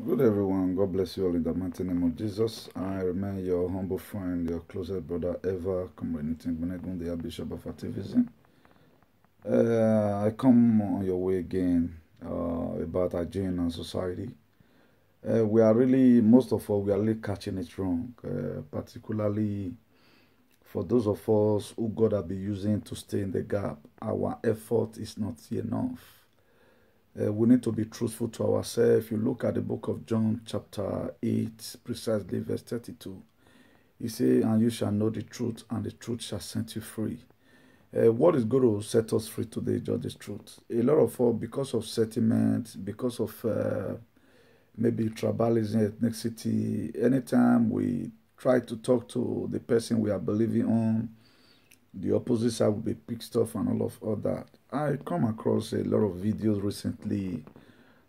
Good everyone, God bless you all in the mighty name of Jesus. I remain your humble friend, your closest brother ever, COMRADE, the ARCHBISHOP of ACTIVISM. I come on your way again about hygiene and society. Most of us, we are really catching it wrong, particularly for those of us who God has been using to stay in the gap. Our effort is not enough. We need to be truthful to ourselves. If you look at the book of John chapter 8, precisely verse 32, he says, and you shall know the truth, and the truth shall set you free. What is going to set us free today is just the truth. A lot of us, because of sentiment, because of maybe tribalism, ethnicity, anytime we try to talk to the person we are believing on, the opposite side will be pissed off and all that. I come across a lot of videos recently.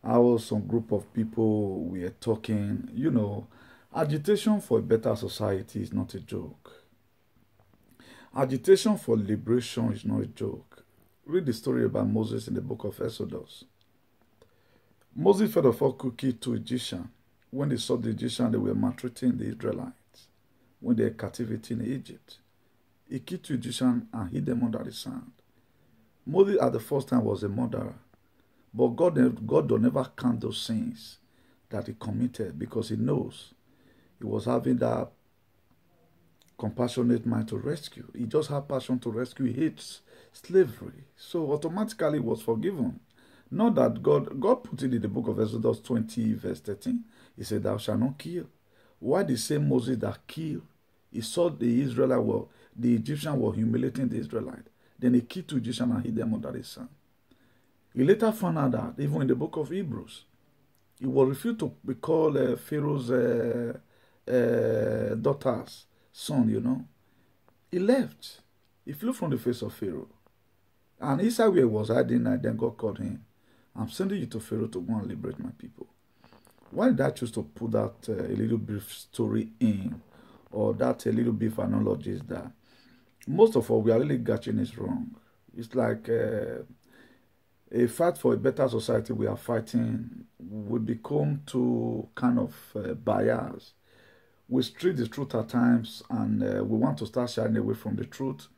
How some group of people were talking. Agitation for a better society is not a joke. Agitation for liberation is not a joke. Read the story about Moses in the book of Exodus. Moses first of all could kill 2 Egyptians. When they saw the Egyptians, they were maltreating the Israelites when they were captivity in Egypt. He killed 2 Egyptians and hid them under the sand. Moses at the first time was a murderer. But God don't never count those sins that he committed because he knows he was having that compassionate mind to rescue. He just had passion to rescue. He hates slavery. So automatically he was forgiven. Not that God put it in the book of Exodus 20 verse 13. He said, thou shalt not kill. Why the same Moses that killed? He saw the Egyptians were humiliating the Israelites. Then he killed 2 Egyptians and hid them under the sand. He later found out that, even in the book of Hebrews, he was refused to be called Pharaoh's daughter's son, He left. He flew from the face of Pharaoh. And inside where he was hiding, then God called him. I'm sending you to Pharaoh to go and liberate my people. Why did I choose to put that a little brief story in? Or that a little brief analogy is that most of us, we are really getting it wrong. It's like a fight for a better society we are fighting. We become too kind of biased. We street the truth at times, and we want to start shying away from the truth,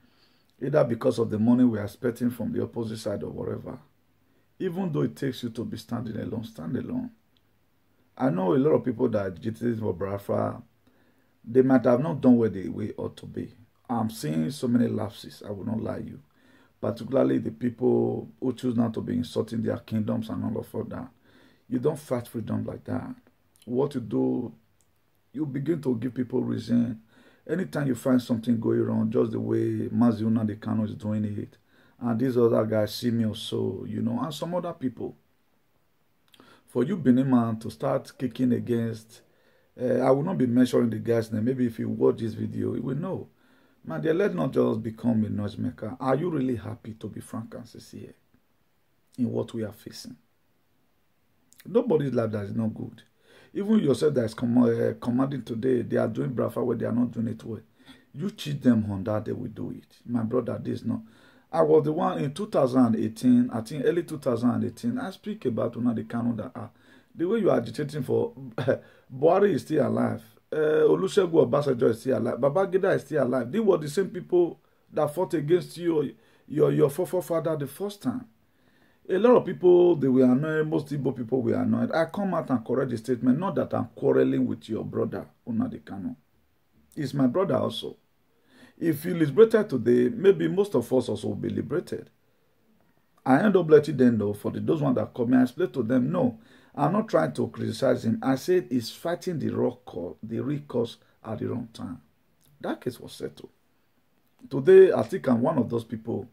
either because of the money we are expecting from the opposite side or whatever. Even though it takes you to be standing alone, stand alone. I know a lot of people that are agitating for Biafra, they might have not done where they ought to be. I'm seeing so many lapses, I will not lie you. Particularly the people who choose not to be insulting their kingdoms and all of that. You don't fight freedom like that. What you do, you begin to give people reason. Anytime you find something going wrong, just the way Maziuna the Kano is doing it, and these other guys see me also, and some other people. For you, Benin man, to start kicking against, I will not be mentioning the guy's name. Maybe if you watch this video, you will know. Man, let's not just become a noisemaker. Are you really happy, to be frank and sincere, in what we are facing? Nobody's life that is not good. Even yourself that is commanding today, they are doing brafa where they are not doing it well. You cheat them on that, they will do it. My brother, this not. I was the one in 2018, I think early 2018, I speak about the canon that the way you are agitating for Buhari is still alive. Olusegun Obasanjo is still alive. Babangida is still alive. These were the same people that fought against you, your forefather the first time. A lot of people, they were annoyed. Most Igbo people were annoyed. I come out and correct the statement. Not that I'm quarreling with your brother, Nnamdi Kanu. He's my brother also. If he liberated today, maybe most of us also will be liberated. I end up letting them know, for those ones that come, I explain to them, no, I'm not trying to criticize him. I said he's fighting the real cause at the wrong time. That case was settled. Today, I think I'm one of those people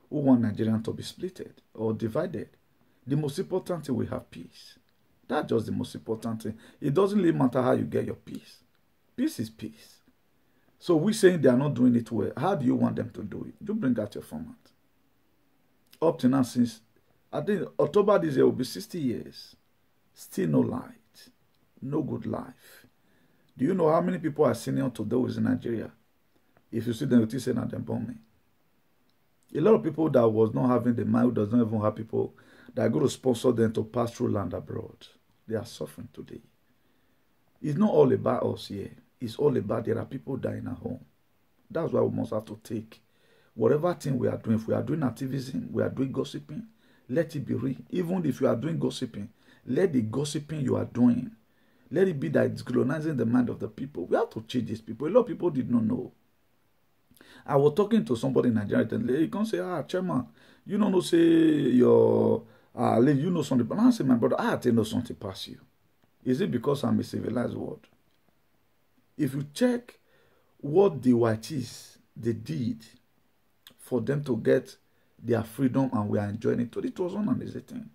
who want Nigerians to be splitted or divided. The most important thing, we have peace. That's just the most important thing. It doesn't really matter how you get your peace. Peace is peace. So we're saying they are not doing it well. How do you want them to do it? You bring out your format. Up to now, since I think October this year will be 60 years. Still no light. No good life. Do you know how many people are senior to those in Nigeria? If you see them, you say that they bomb me. A lot of people that was not having the mind, who does not even have people that are going to sponsor them to pass through land abroad. They are suffering today. It's not all about us here. It's all about there are people dying at home. That's why we must have to take whatever thing we are doing. If we are doing activism, we are doing gossiping, let it be real. Even if you are doing gossiping, let the gossiping you are doing, let it be that it's colonizing the mind of the people. We have to change these people. A lot of people did not know. I was talking to somebody in Nigeria, and he can say, chairman, you don't know, say, your, you know something. But I say, my brother, I have to know something past you. Is it because I'm a civilized world? If you check what the whites, they did for them to get their freedom and we are enjoying it, it was not an easy thing.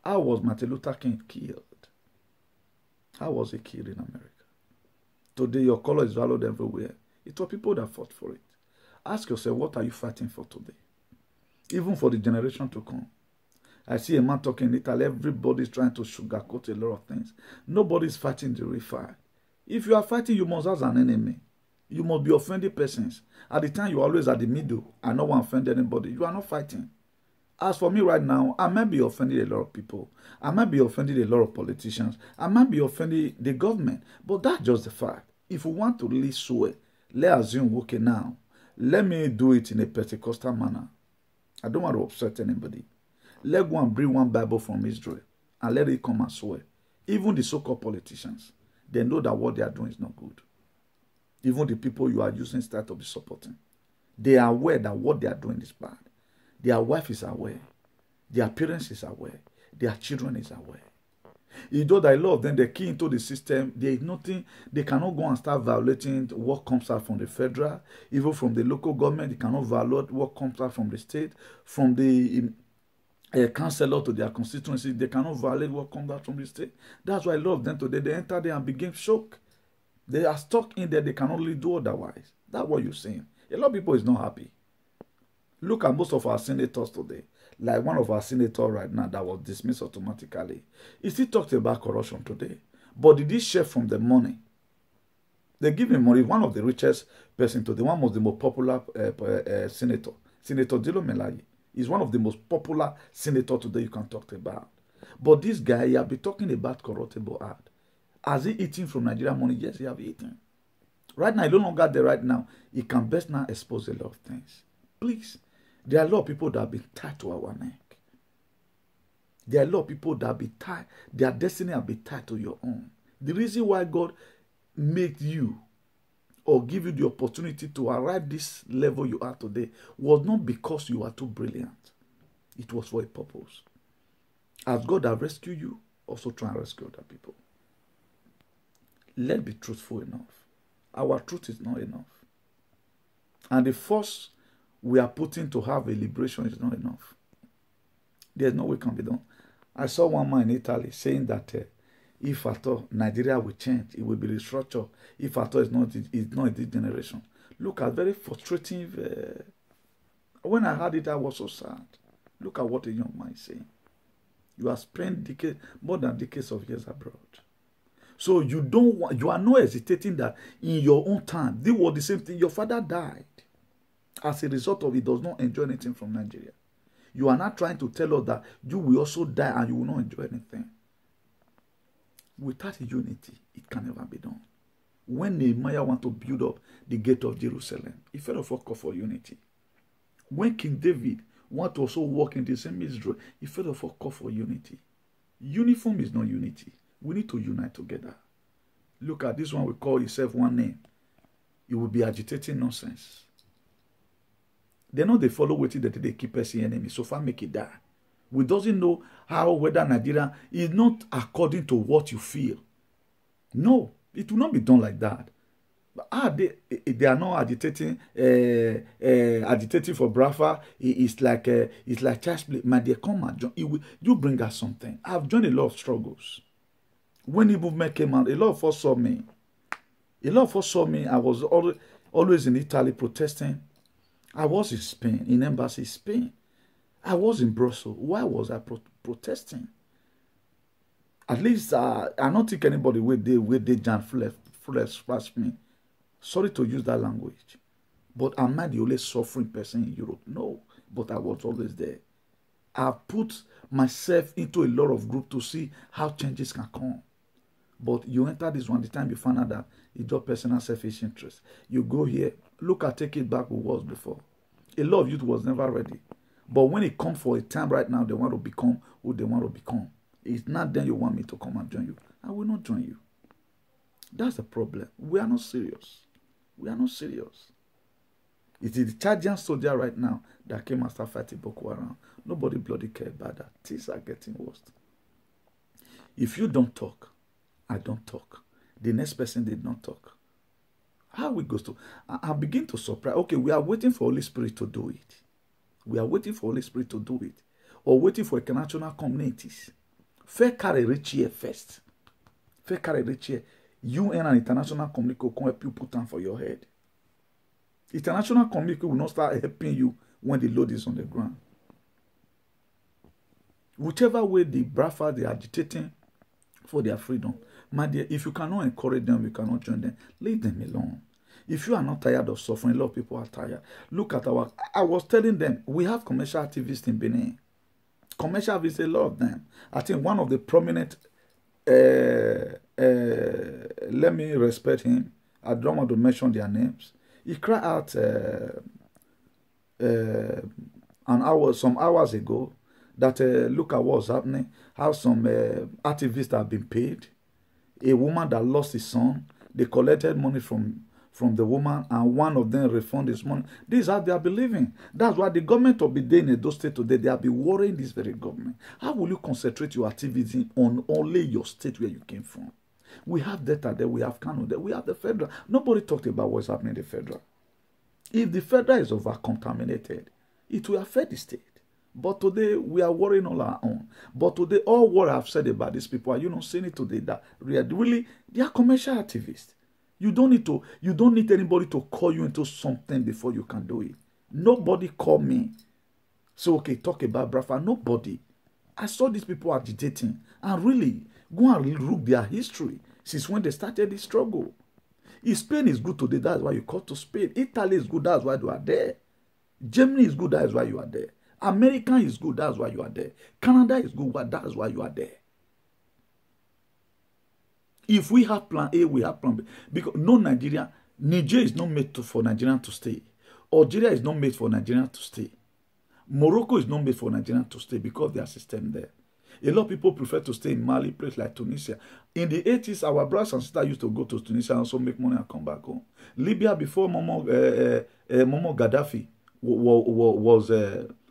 How was Martin Luther King killed? How was he killed in America? Today, your color is valued everywhere. It was people that fought for it. Ask yourself, what are you fighting for today? Even for the generation to come. I see a man talking in Italy. Everybody's trying to sugarcoat a lot of things. Nobody's fighting the real fight. If you are fighting, you must have an enemy. You must be offending persons. At the time, you're always at the middle. I don't want to offend anybody. You are not fighting. As for me right now, I might be offending a lot of people. I might be offending a lot of politicians. I might be offending the government. But that's just the fact. If we want to really swear, let's assume, okay, now, let me do it in a Pentecostal manner. I don't want to upset anybody. Let go and bring one Bible from Israel and let it come and swear. Even the so-called politicians, they know that what they are doing is not good. Even the people you are using start to be supporting. They are aware that what they are doing is bad. Their wife is aware. Their parents is aware. Their children is aware. You know that a lot of them, they key into the system. There is nothing, they cannot go and start violating what comes out from the federal, even from the local government. They cannot violate what comes out from the state, from the councillor to their constituency. They cannot violate what comes out from the state. That's why a lot of them today, they enter there and begin shock. They are stuck in there. They cannot really do otherwise. That's what you're saying. A lot of people is not happy. Look at most of our senators today. Like one of our senators right now that was dismissed automatically. He still talked about corruption today. But did he share from the money? They give him money. One of the richest person today. One was the most popular senator. Senator Dilo Melaye is one of the most popular senators today you can talk about. But this guy, he have been talking about corruptible art. Has he eaten from Nigerian money? Yes, he have eaten. Right now, he no longer there right now. He can best now expose a lot of things. Please. There are a lot of people that have been tied to our neck. There are a lot of people that have been tied. Their destiny have been tied to your own. The reason why God made you or give you the opportunity to arrive this level you are today was not because you are too brilliant. It was for a purpose. As God has rescued you, also try and rescue other people. Let's be truthful enough. Our truth is not enough. And the force we are putting to have a liberation is not enough. There's no way it can be done. I saw one man in Italy saying that if at all Nigeria will change, it will be restructured. If at all it's not this generation. Look at very frustrating. When I heard it, I was so sad. Look at what a young man is saying. You have spent decades, more than decades of years abroad. So you are not hesitating that in your own time, this was the same thing. Your father died. As a result of it, does not enjoy anything from Nigeria. You are not trying to tell us that you will also die and you will not enjoy anything. Without unity, it can never be done. When Nehemiah wanted to build up the gate of Jerusalem, he felt of call for unity. When King David wanted to also walk in the same Israel, he felt of call for unity. Uniform is not unity. We need to unite together. Look at this one, we call himself one name. It will be agitating nonsense. They know they follow what they keep us enemy. So far make it die. We doesn't know how whether Nigeria is not according to what you feel. No, it will not be done like that. But they are not agitating agitating for Brafa. It's like church play. My dear, come and join. You bring us something. I've joined a lot of struggles. When the movement came out, a lot of us saw me. A lot of us saw me. I was always in Italy protesting. I was in Spain, in embassy Spain. I was in Brussels. Why was I protesting? At least I don't think anybody where they Jan flash me. Sorry to use that language. But am I the only suffering person in Europe? No. But I was always there. I put myself into a lot of groups to see how changes can come. But you enter this one, the time you find out that it's just personal selfish interest. You go here, look at take it back who was before. A lot of youth was never ready. But when it comes for a time right now, they want to become who they want to become. It's not then you want me to come and join you. I will not join you. That's the problem. We are not serious. We are not serious. It is the Chadian soldier right now that came and started fighting Boko Haram. Nobody bloody care about that. Things are getting worse. If you don't talk, I don't talk. The next person did not talk. How we go to? I begin to surprise. Okay, we are waiting for Holy Spirit to do it. We are waiting for Holy Spirit to do it. Or waiting for international communities. Fair carry rich here first. Fair carry rich here. UN and international community will come help you put down for your head. International community will not start helping you when the load is on the ground. Whichever way the Biafra they are agitating for their freedom, my dear, if you cannot encourage them, you cannot join them, leave them alone. If you are not tired of suffering, a lot of people are tired. Look at I was telling them, we have commercial activists in Benin. Commercial activists, a lot of them. I think one of the prominent, let me respect him. I don't want to mention their names. He cried out some hours ago that look at what's happening, how some activists have been paid. A woman that lost his son, they collected money from the woman, and one of them refunded his money. This is how they are believing. That's why the government of the in Edo State today, they have been worrying this very government. How will you concentrate your activism on only your state where you came from? We have data there, we have Kano there, we have the federal. Nobody talked about what's happening in the federal. If the federal is over-contaminated, it will affect the state. But today, we are worrying on our own. But today, all what I've said about these people, are you not seeing it today that really, they are commercial activists. You don't need anybody to call you into something before you can do it. Nobody called me. So, okay, talk about Biafra. Nobody. I saw these people agitating. And really, go and look their history since when they started this struggle. If Spain is good today, that's why you call to Spain. Italy is good, that's why you are there. Germany is good, that's why you are there. America is good, that's why you are there. Canada is good, that's why you are there. If we have plan A, we have plan B. Because no Nigeria, Niger is not made for Nigerian to stay. Algeria is not made for Nigerian to stay. Morocco is not made for Nigerian to stay because their system there. A lot of people prefer to stay in Mali, place like Tunisia. In the 80s, our brothers and sisters used to go to Tunisia and also make money and come back home. Libya, before Muammar Gaddafi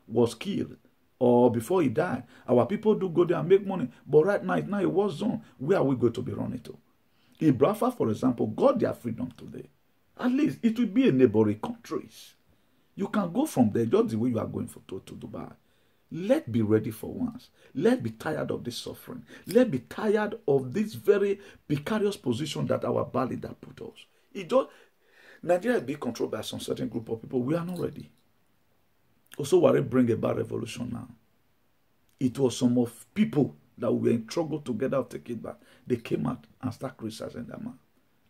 was killed, or before he died, our people do go there and make money. But right now, it's not a war zone. Where are we going to be running to? If Biafra, for example, got their freedom today, at least it will be in neighboring countries. You can go from there just the way you are going to Dubai. Let's be ready for once. Let's be tired of this suffering. Let's be tired of this very precarious position that our bad leader put us. Nigeria is being controlled by some certain group of people. We are not ready. Also, we are bring about revolution now. It was some of people that were in struggle together to take it back. They came out and started criticizing that man.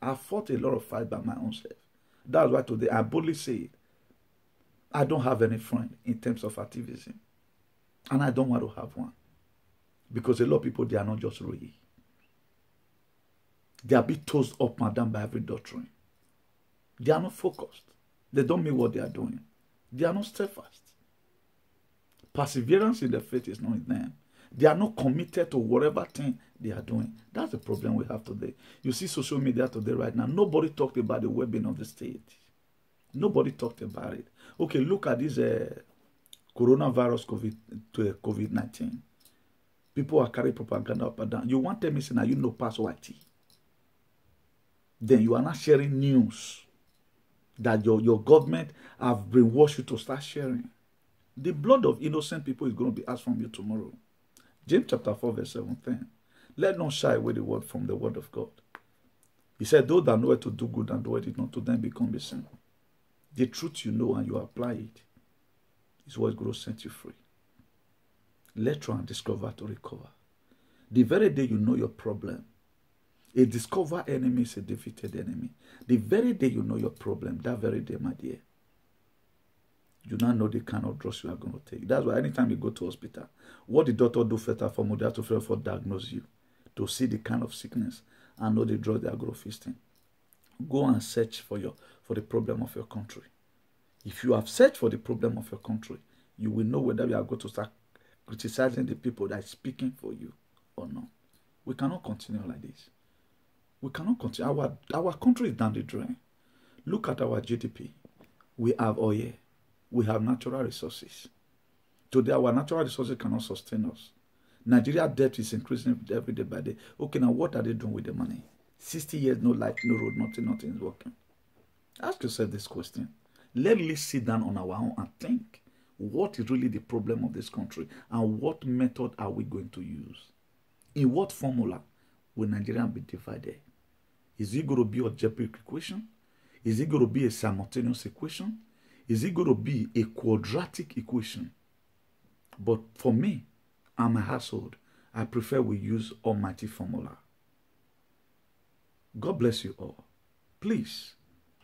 I fought a lot of fight by my own self. That's why today I boldly say it. I don't have any friend in terms of activism. And I don't want to have one. Because a lot of people, they are not just real. They are being tossed up and down by every doctrine. They are not focused. They don't mean what they are doing. They are not steadfast. Perseverance in the faith is not in them. They are not committed to whatever thing they are doing. That's the problem we have today. You see social media today right now. Nobody talked about the well-being of the state. Nobody talked about it. Okay, look at this coronavirus COVID-19. People are carrying propaganda up and down. You want to tell me, say, now you know pass YT. Then you are not sharing news that your government have brainwashed you to start sharing. The blood of innocent people is going to be asked from you tomorrow. James chapter 4 verse 17. Let not shy away the word from the word of God. He said, those that know it to do good and do it not, to them become the sin. The truth you know and you apply it is what's going to set you free. Let's try and discover to recover. The very day you know your problem, a discovered enemy is a defeated enemy. The very day you know your problem, that very day, my dear, you now know the kind of drugs you are going to take. That's why anytime you go to hospital, what the doctor do first for diagnose you, to see the kind of sickness and know the drug they are going feasting. Go and search for the problem of your country. If you have searched for the problem of your country, you will know whether you are going to start criticizing the people that are speaking for you or not. We cannot continue like this. We cannot continue. Our country is down the drain. Look at our GDP. We have oil. We have natural resources. Today, our natural resources cannot sustain us. Nigeria debt is increasing every day by day. Okay, now what are they doing with the money? 60 years, no light, no road, nothing is working. Ask yourself this question. Let's sit down on our own and think. What is really the problem of this country? And what method are we going to use? In what formula will Nigeria be divided? Is it going to be a algebraic equation? Is it going to be a simultaneous equation? Is it going to be a quadratic equation? But for me and my household, I prefer we use almighty formula. God bless you all. Please,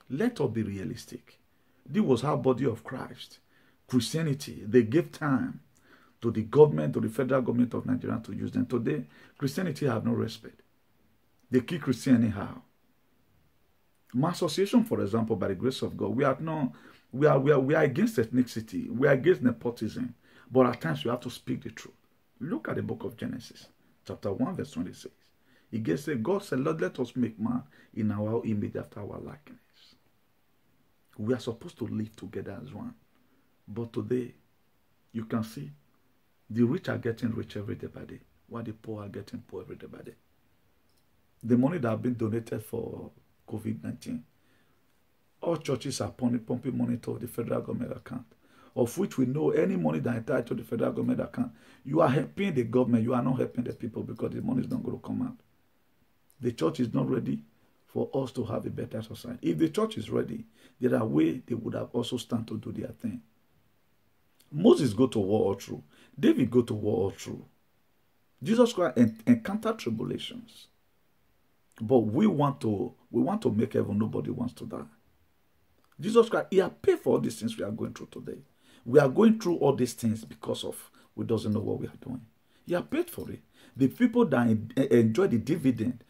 let us be realistic. This was our body of Christ. Christianity, they gave time to the government, to the federal government of Nigeria to use them. Today, Christianity have no respect. They kill Christian anyhow. My association, for example, by the grace of God, we are against ethnicity. We are against nepotism. But at times, we have to speak the truth. Look at the book of Genesis, chapter 1, verse 26. God said, Lord, let us make man in our image after our likeness. We are supposed to live together as one. But today, you can see, the rich are getting rich every day by day, while the poor are getting poor every day by day. The money that have been donated for COVID-19, all churches are pumping money to the federal government account, of which we know any money that is tied to the federal government account, you are helping the government, you are not helping the people because the money is not going to come out. The church is not ready for us to have a better society. If the church is ready, there are ways they would have also stand to do their thing. Moses go to war all through. David go to war all through. Jesus Christ encountered tribulations. But we want to make heaven. Nobody wants to die. Jesus Christ, he has paid for all these things we are going through today. We are going through all these things because of we doesn't know what we are doing. He has paid for it. The people that enjoy the dividend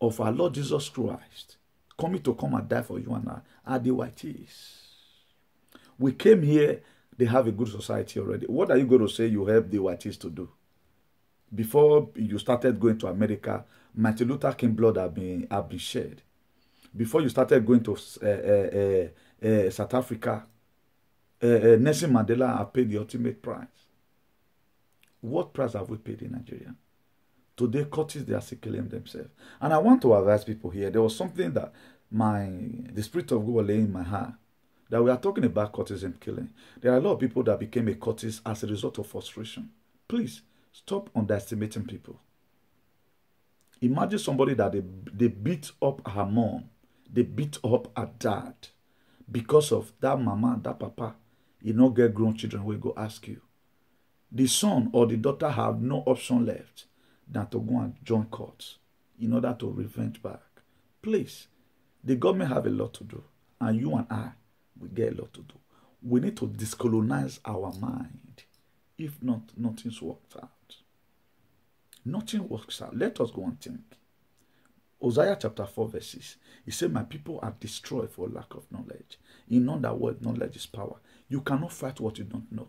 of our Lord Jesus Christ coming to come and die for you and I are the whiteys. We came here, they have a good society already. What are you going to say you help the whiteys to do? Before you started going to America, Martin Luther King blood have been shed. Before you started going to South Africa, Nelson Mandela have paid the ultimate price. What price have we paid in Nigeria? Today, cultists, they are still killing themselves. And I want to advise people here. There was something that the Spirit of God was laying in my heart, that we are talking about cultism killing. There are a lot of people that became a cultist as a result of frustration. Please, stop underestimating people. Imagine somebody that they beat up her mom, they beat up her dad, because of that mama, that papa, you don't get grown children will go ask you. The son or the daughter have no option left than to go and join courts in order to revenge back. Please, the government have a lot to do, and you and I will get a lot to do. We need to discolonize our mind. If not, nothing's worked out. Nothing works out. Let us go and think. Hosea chapter 4 verse 6. He said, my people are destroyed for lack of knowledge. In other words, knowledge is power. You cannot fight what you don't know.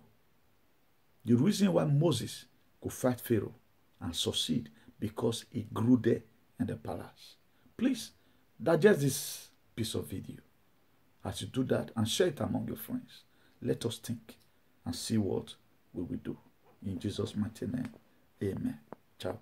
The reason why Moses could fight Pharaoh and succeed, because he grew there in the palace. Please, digest this piece of video. As you do that and share it among your friends, let us think and see what we will do. In Jesus' mighty name, amen. Ciao.